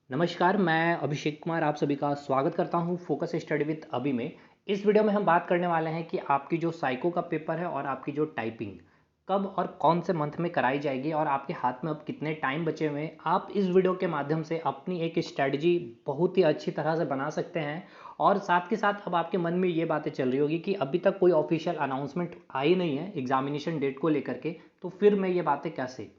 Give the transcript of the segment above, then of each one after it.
नमस्कार, मैं अभिषेक कुमार आप सभी का स्वागत करता हूँ फोकस स्टडी विद अभी में। इस वीडियो में हम बात करने वाले हैं कि आपकी जो साइको का पेपर है और आपकी जो टाइपिंग कब और कौन से मंथ में कराई जाएगी और आपके हाथ में अब कितने टाइम बचे हुए हैं। आप इस वीडियो के माध्यम से अपनी एक स्ट्रैटेजी बहुत ही अच्छी तरह से बना सकते हैं और साथ के साथ अब आपके मन में ये बातें चल रही होगी कि अभी तक कोई ऑफिशियल अनाउंसमेंट आई नहीं है एग्जामिनेशन डेट को लेकर के, तो फिर मैं ये बातें कैसे।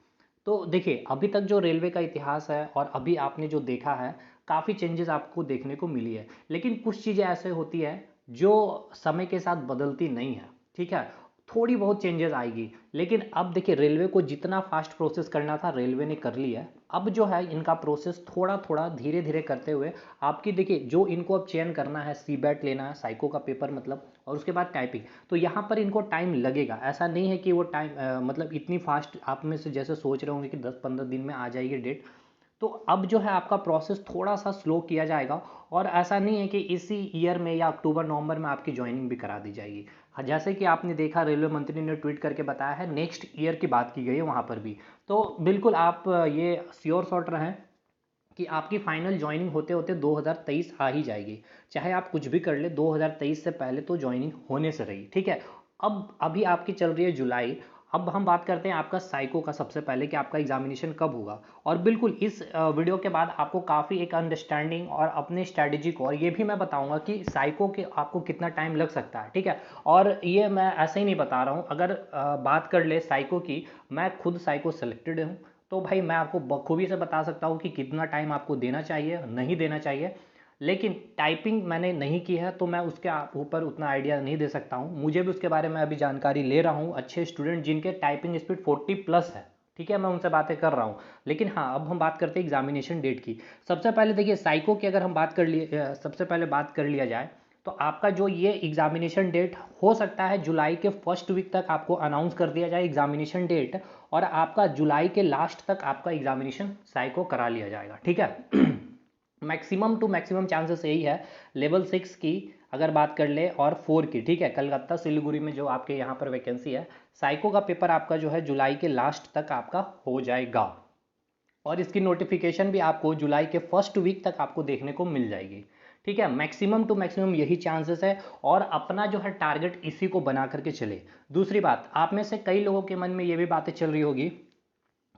तो देखिए, अभी तक जो रेलवे का इतिहास है और अभी आपने जो देखा है, काफ़ी चेंजेस आपको देखने को मिली है। लेकिन कुछ चीज़ें ऐसे होती है जो समय के साथ बदलती नहीं है, ठीक है। थोड़ी बहुत चेंजेस आएगी, लेकिन अब देखिए रेलवे को जितना फास्ट प्रोसेस करना था रेलवे ने कर लिया है। अब जो है इनका प्रोसेस थोड़ा थोड़ा धीरे धीरे करते हुए आपकी देखिए जो इनको अब चयन करना है, सी बैट लेना है, साइको का पेपर मतलब, और उसके बाद टाइपिंग, तो यहाँ पर इनको टाइम लगेगा। ऐसा नहीं है कि वो टाइम मतलब इतनी फास्ट आप में से जैसे सोच रहे होंगे कि 10-15 दिन में आ जाएगी डेट। तो अब जो है आपका प्रोसेस थोड़ा सा स्लो किया जाएगा और ऐसा नहीं है कि इसी ईयर में या अक्टूबर नवंबर में आपकी ज्वाइनिंग भी करा दी जाएगी। हाँ, जैसे कि आपने देखा रेलवे मंत्री ने ट्वीट करके बताया है, नेक्स्ट ईयर की बात की गई है वहाँ पर भी। तो बिल्कुल आप ये श्योर शॉट रहें कि आपकी फाइनल ज्वाइनिंग होते होते 2023 आ ही जाएगी। चाहे आप कुछ भी कर ले, 2023 से पहले तो ज्वाइनिंग होने से रही, ठीक है। अब अभी आपकी चल रही है जुलाई। अब हम बात करते हैं आपका साइको का सबसे पहले कि आपका एग्जामिनेशन कब होगा। और बिल्कुल इस वीडियो के बाद आपको काफ़ी एक अंडरस्टैंडिंग और अपने स्ट्रैटेजी को, और ये भी मैं बताऊंगा कि साइको के आपको कितना टाइम लग सकता है, ठीक है। और ये मैं ऐसे ही नहीं बता रहा हूँ। अगर बात कर ले साइको की, मैं खुद साइको सेलेक्टेड हूँ, तो भाई मैं आपको बखूबी से बता सकता हूँ कि कितना टाइम आपको देना चाहिए, नहीं देना चाहिए। लेकिन टाइपिंग मैंने नहीं की है तो मैं उसके ऊपर उतना आइडिया नहीं दे सकता हूँ। मुझे भी उसके बारे में अभी जानकारी ले रहा हूँ, अच्छे स्टूडेंट जिनके टाइपिंग स्पीड 40+ है, ठीक है, मैं उनसे बातें कर रहा हूँ। लेकिन हाँ, अब हम बात करते हैं एग्जामिनेशन डेट की। सबसे पहले देखिए साइको की अगर हम बात कर लिए, सबसे पहले बात कर लिया जाए, तो आपका जो ये एग्जामिनेशन डेट हो सकता है जुलाई के फर्स्ट वीक तक आपको अनाउंस कर दिया जाए एग्जामिनेशन डेट, और आपका जुलाई के लास्ट तक आपका एग्जामिनेशन साइको करा लिया जाएगा, ठीक है। मैक्सिमम टू मैक्सिमम चांसेस यही है। लेवल 6 की अगर बात कर ले और 4 की, ठीक है, कलकत्ता सिलीगुड़ी में जो आपके यहाँ पर वैकेंसी है, साइको का पेपर आपका जो है जुलाई के लास्ट तक आपका हो जाएगा। और इसकी नोटिफिकेशन भी आपको जुलाई के फर्स्ट वीक तक आपको देखने को मिल जाएगी, ठीक है। मैक्सिमम टू मैक्सिमम यही चांसेस है और अपना जो है टारगेट इसी को बना करके चले। दूसरी बात, आप में से कई लोगों के मन में ये भी बातें चल रही होगी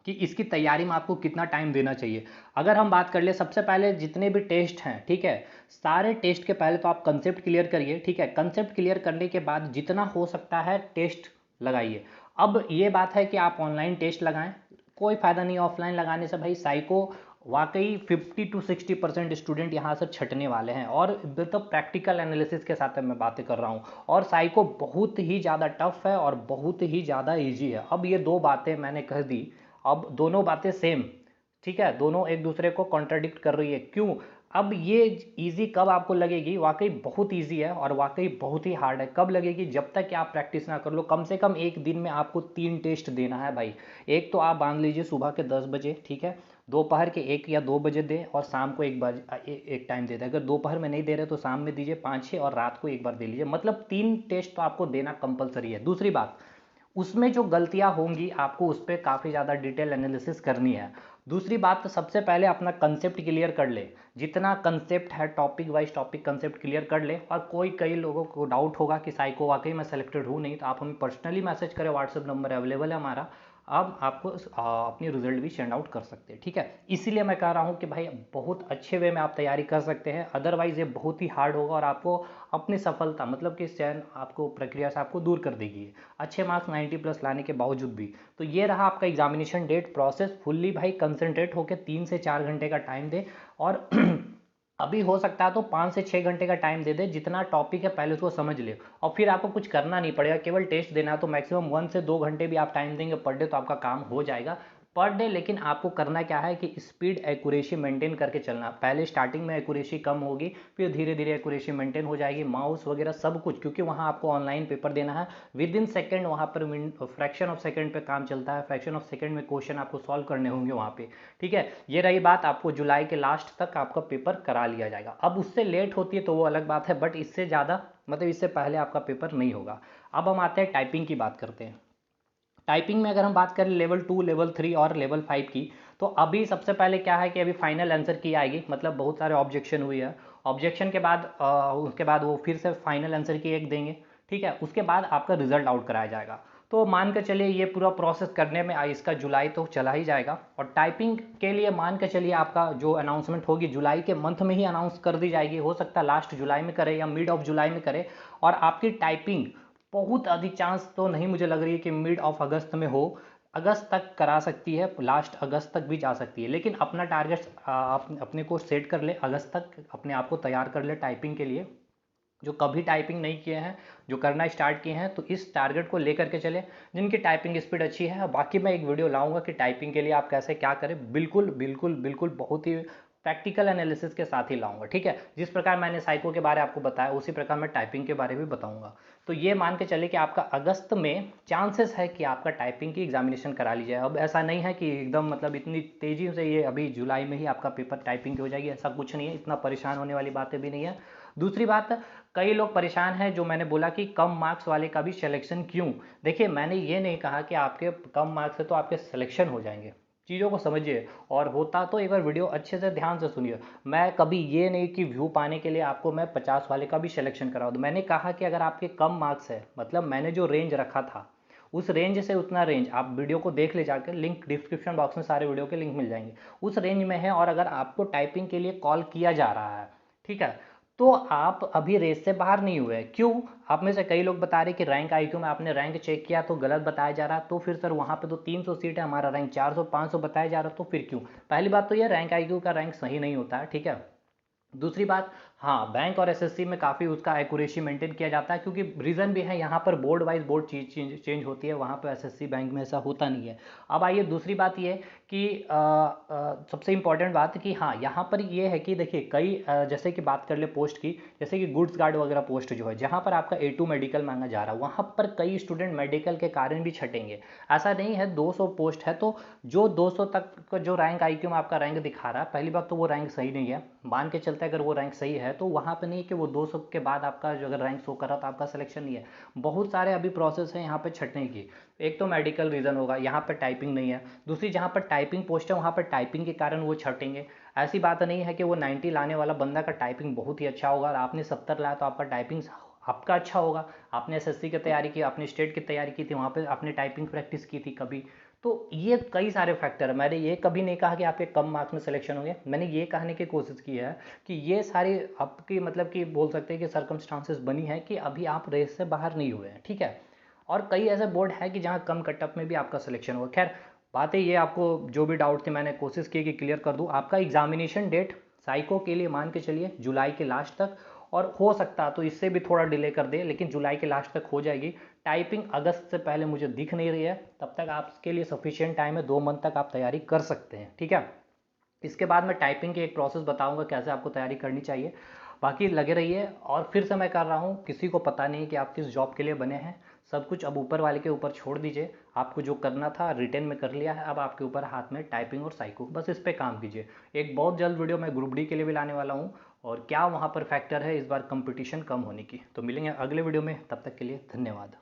कि इसकी तैयारी में आपको कितना टाइम देना चाहिए। अगर हम बात कर ले, सबसे पहले जितने भी टेस्ट हैं, ठीक है, सारे टेस्ट के पहले तो आप कंसेप्ट क्लियर करिए, ठीक है। कंसेप्ट क्लियर करने के बाद जितना हो सकता है टेस्ट लगाइए। अब ये बात है कि आप ऑनलाइन टेस्ट लगाएं, कोई फ़ायदा नहीं ऑफलाइन लगाने से। भाई साइको वाकई 50 to 60% स्टूडेंट यहाँ से छटने वाले हैं, और मतलब प्रैक्टिकल एनालिसिस के साथ मैं बातें कर रहा हूँ। और साइको बहुत ही ज़्यादा टफ है और बहुत ही ज़्यादा इजी है। अब ये दो बातें मैंने कह दी, अब दोनों बातें सेम, ठीक है, दोनों एक दूसरे को कॉन्ट्राडिक्ट कर रही है। क्यों? अब ये इजी कब आपको लगेगी, वाकई बहुत इजी है और वाकई बहुत ही हार्ड है, कब लगेगी? जब तक कि आप प्रैक्टिस ना कर लो। कम से कम एक दिन में आपको 3 टेस्ट देना है भाई। एक तो आप बांध लीजिए सुबह के 10 बजे, ठीक है, दोपहर के 1 या 2 बजे दे, और शाम को एक टाइम दे दे। अगर दोपहर में नहीं दे रहे तो शाम में दीजिए 5-6, और रात को एक बार दे लीजिए। मतलब 3 टेस्ट तो आपको देना कंपलसरी है। दूसरी बात, उसमें जो गलतियां होंगी आपको उस पर काफ़ी ज़्यादा डिटेल एनालिसिस करनी है। दूसरी बात, सबसे पहले अपना कंसेप्ट क्लियर कर ले। जितना कंसेप्ट है topic wise topic concept clear कर ले। और कई लोगों को डाउट होगा कि साइको वाकई मैं सेलेक्टेड हूँ नहीं, तो आप हमें पर्सनली मैसेज करें, व्हाट्सएप नंबर अवेलेबल है हमारा। अब आपको अपनी रिजल्ट भी सेंड आउट कर सकते हैं, ठीक है। इसीलिए मैं कह रहा हूँ कि भाई बहुत अच्छे वे में आप तैयारी कर सकते हैं, अदरवाइज ये बहुत ही हार्ड होगा और आपको अपनी सफलता मतलब कि चयन आपको प्रक्रिया से आपको दूर कर देगी अच्छे मार्क्स 90+ लाने के बावजूद भी। तो ये रहा आपका एग्जामिनेशन डेट प्रोसेस। फुल्ली भाई कंसंट्रेट होकर 3 से 4 घंटे का टाइम दे, और अभी हो सकता है तो 5 से 6 घंटे का टाइम दे दे। जितना टॉपिक है पहले उसको समझ ले, और फिर आपको कुछ करना नहीं पड़ेगा, केवल टेस्ट देना है। तो मैक्सिमम 1 से 2 घंटे भी आप टाइम देंगे पर डे तो आपका काम हो जाएगा पर डे। लेकिन आपको करना क्या है कि स्पीड एक्यूरेसी मेंटेन करके चलना। पहले स्टार्टिंग में एक्यूरेसी कम होगी, फिर धीरे धीरे एक्यूरेसी मेंटेन हो जाएगी, माउस वगैरह सब कुछ, क्योंकि वहाँ आपको ऑनलाइन पेपर देना है। विद इन सेकेंड वहाँ पर फ्रैक्शन ऑफ सेकेंड पे काम चलता है, फ्रैक्शन ऑफ सेकेंड में क्वेश्चन आपको सॉल्व करने होंगे वहाँ पे, ठीक है। ये रही बात, आपको जुलाई के लास्ट तक आपका पेपर करा लिया जाएगा। अब उससे लेट होती है तो वो अलग बात है, बट इससे ज़्यादा मतलब इससे पहले आपका पेपर नहीं होगा। अब हम आते हैं टाइपिंग की बात करते हैं। टाइपिंग में अगर हम बात करें लेवल 2, लेवल 3 और लेवल 5 की, तो अभी सबसे पहले क्या है कि अभी फाइनल आंसर की आएगी, मतलब बहुत सारे ऑब्जेक्शन हुई है। ऑब्जेक्शन के बाद उसके बाद वो फिर से फाइनल आंसर की एक देंगे, ठीक है। उसके बाद आपका रिजल्ट आउट कराया जाएगा। तो मान के चलिए ये पूरा प्रोसेस करने में इसका जुलाई तो चला ही जाएगा। और टाइपिंग के लिए मान के चलिए आपका जो अनाउंसमेंट होगी जुलाई के मंथ में ही अनाउंस कर दी जाएगी। हो सकता है लास्ट जुलाई में करे या मिड ऑफ जुलाई में करे। और आपकी टाइपिंग बहुत अधिक चांस तो नहीं मुझे लग रही है कि मिड ऑफ अगस्त में हो। अगस्त तक करा सकती है, लास्ट अगस्त तक भी जा सकती है, लेकिन अपना टारगेट आप अपने को सेट कर ले, अगस्त तक अपने आप को तैयार कर ले टाइपिंग के लिए। जो कभी टाइपिंग नहीं किए हैं, जो करना स्टार्ट किए हैं, तो इस टारगेट को लेकर के चले जिनकी टाइपिंग स्पीड अच्छी है। बाकी मैं एक वीडियो लाऊंगा कि टाइपिंग के लिए आप कैसे क्या करें, बिल्कुल बिल्कुल बिल्कुल बहुत ही प्रैक्टिकल एनालिसिस के साथ ही लाऊंगा, ठीक है। जिस प्रकार मैंने साइको के बारे में आपको बताया उसी प्रकार मैं टाइपिंग के बारे में भी बताऊंगा। तो ये मान के चले कि आपका अगस्त में चांसेस है कि आपका टाइपिंग की एग्जामिनेशन करा ली जाए। अब ऐसा नहीं है कि एकदम मतलब इतनी तेज़ी से ये अभी जुलाई में ही आपका पेपर टाइपिंग की हो जाएगी, ऐसा कुछ नहीं है, इतना परेशान होने वाली बातें भी नहीं है। दूसरी बात, कई लोग परेशान हैं, जो मैंने बोला कि कम मार्क्स वाले का भी सिलेक्शन क्यों। देखिए मैंने ये नहीं कहा कि आपके कम मार्क्स है तो आपके सिलेक्शन हो जाएंगे, चीज़ों को समझिए। और होता तो एक बार वीडियो अच्छे से ध्यान से सुनिए। मैं कभी ये नहीं कि व्यू पाने के लिए आपको मैं 50 वाले का भी सिलेक्शन करा दूँ। मैंने कहा कि अगर आपके कम मार्क्स है, मतलब मैंने जो रेंज रखा था उस रेंज से उतना रेंज, आप वीडियो को देख ले जाकर, लिंक डिस्क्रिप्शन बॉक्स में सारे वीडियो के लिंक मिल जाएंगे, उस रेंज में है। और अगर आपको टाइपिंग के लिए कॉल किया जा रहा है, ठीक है, तो आप अभी रेस से बाहर नहीं हुए। क्यों? आप में से कई लोग बता रहे कि रैंक आईक्यू में आपने रैंक चेक किया तो गलत बताया जा रहा, तो फिर सर वहाँ पे तो 300 सीट है, हमारा रैंक 400 500 बताया जा रहा, तो फिर क्यों? पहली बात तो ये रैंक आईक्यू का रैंक सही नहीं होता है, ठीक है। दूसरी बात, हाँ बैंक और एसएससी में काफ़ी उसका एक्यूरेसी मेंटेन किया जाता है, क्योंकि रीज़न भी है, यहाँ पर बोर्ड वाइज बोर्ड चीज चेंज होती है, वहाँ पर एसएससी बैंक में ऐसा होता नहीं है। अब आइए दूसरी बात ये कि सबसे इंपॉर्टेंट बात कि हाँ यहाँ पर ये है कि देखिए कई जैसे कि बात कर ले पोस्ट की, जैसे कि गुड्स गार्ड वगैरह पोस्ट जो है, जहाँ पर आपका A2 मेडिकल मांगा जा रहा है, वहाँ पर कई स्टूडेंट मेडिकल के कारण भी छटेंगे। ऐसा नहीं है, 200 पोस्ट है तो जो 200 तक का जो रैंक आईक्यू में आपका रैंक दिखा रहा है, पहली बात तो वो रैंक सही नहीं है। मान के चलते अगर वो रैंक सही है तो वहाँ पे नहीं कि वो 200 के बाद आपका जो अगर रैंक शो कर रहा तो आपका सिलेक्शन नहीं है। बहुत सारे अभी प्रोसेस है यहाँ पे छटने की। एक तो मेडिकल रीज़न होगा, यहाँ पर टाइपिंग नहीं है। दूसरी, जहाँ पर टाइपिंग पोस्ट है वहाँ पर टाइपिंग के कारण वो छटेंगे। ऐसी बात नहीं है कि वो 90 लाने वाला बंदा का टाइपिंग बहुत ही अच्छा होगा और आपने 70 लाया तो आपका टाइपिंग आपका अच्छा होगा। आपने एसएससी की तैयारी की, आपने स्टेट की तैयारी की थी, वहाँ पे आपने टाइपिंग प्रैक्टिस की थी कभी। तो ये कई सारे फैक्टर है। मैंने ये कभी नहीं कहा कि आपके कम मार्क्स में सिलेक्शन होंगे, मैंने ये कहने की कोशिश की है कि ये सारी आपकी मतलब कि बोल सकते हैं कि सर्कमस्टांसेस बनी है कि अभी आप रेस से बाहर नहीं हुए हैं, ठीक है। और कई ऐसे बोर्ड है कि जहाँ कम कटअप में भी आपका सिलेक्शन होगा। खैर बात है ये, आपको जो भी डाउट थी मैंने कोशिश की कि क्लियर कर दूँ। आपका एग्जामिनेशन डेट साइको के लिए मान के चलिए जुलाई के लास्ट तक, और हो सकता तो इससे भी थोड़ा डिले कर दे, लेकिन जुलाई के लास्ट तक हो जाएगी। टाइपिंग अगस्त से पहले मुझे दिख नहीं रही है, तब तक आपके लिए सफिशिएंट टाइम है, 2 मंथ तक आप तैयारी कर सकते हैं, ठीक है। इसके बाद मैं टाइपिंग के एक प्रोसेस बताऊंगा कैसे आपको तैयारी करनी चाहिए। बाकी लगे रहिए। और फिर से मैं कर रहा हूँ, किसी को पता नहीं कि आप किस जॉब के लिए बने हैं, सब कुछ अब ऊपर वाले के ऊपर छोड़ दीजिए। आपको जो करना था रिटेन में कर लिया है, अब आपके ऊपर हाथ में टाइपिंग और साइको, बस इस पे काम कीजिए। एक बहुत जल्द वीडियो मैं ग्रुप डी के लिए भी लाने वाला हूँ, और क्या वहाँ पर फैक्टर है इस बार कंपटीशन कम होने की। तो मिलेंगे अगले वीडियो में, तब तक के लिए धन्यवाद।